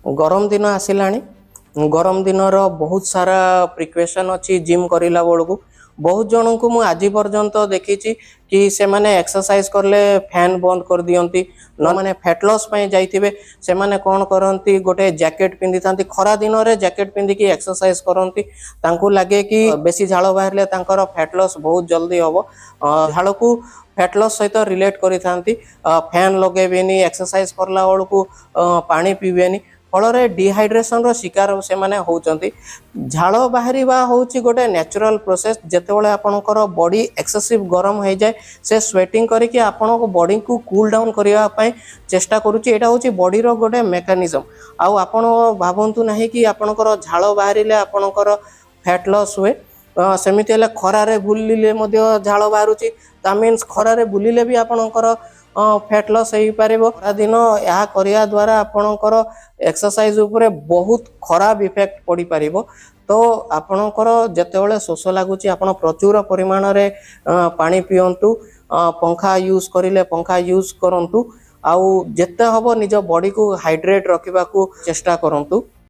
गरम दिन आसिलानी गरम दिन बहुत सारा प्रिकॉशन अच्छी जिम करला बेलू बहुत जन को मुझे आज पर्यंत देखी कि से माने एक्सरसाइज करले फैन बंद कर दियंती न माने फैट लॉस पे जाइथिबे से माने कोन करंती गोटे जैकेट पिंदी थांती खरा दिन रे जैकेट पिंदी की एक्सरसाइज करंती तांको लागे कि बेसी झाଳ बाहरले तांकर फैट लॉस बहुत जल्दी हबो झाଳ को फैट लॉस सहित रिलेट करी थांती फैन लगेबेनी एक्सरसाइज करला बेलू पानी पीबेनी फल डिहाइड्रेशन रो शिकार से माने होचंती झाଳ बाहरिबा होची गोटे नेचुरल प्रोसेस जेतेबेले आपनकर बॉडी एक्सेसिव गरम हो जाए से स्वेटिंग करिकि आपन को बॉडी को कूल डाउन करिया पय चेष्टा करूची एटा होची बॉडी रो गोटे मेकानिज्म आउ आपन भाबंतु नाही कि आपनकर झाଳ बाहरिले आपनकर फैट लॉस हुए सेमिति हेले खरारे बुलिले मध्य झाଳ बाहरुची ता मीन्स खरारे बुलिले भी आपनकर फैट लॉस हो पार दिन यह करिया द्वारा आपणकर एक्सरसाइज उपरे बहुत खराब इफेक्ट पड़ी पार तो आपणकर जितेबाला शोष लगुच आप प्रचुर परिमाण रे पानी पियंतु पंखा यूज करिले पंखा यूज करंतु आउ जेते हबो निज बॉडी को हाइड्रेट रखिबा को चेष्टा करंतु।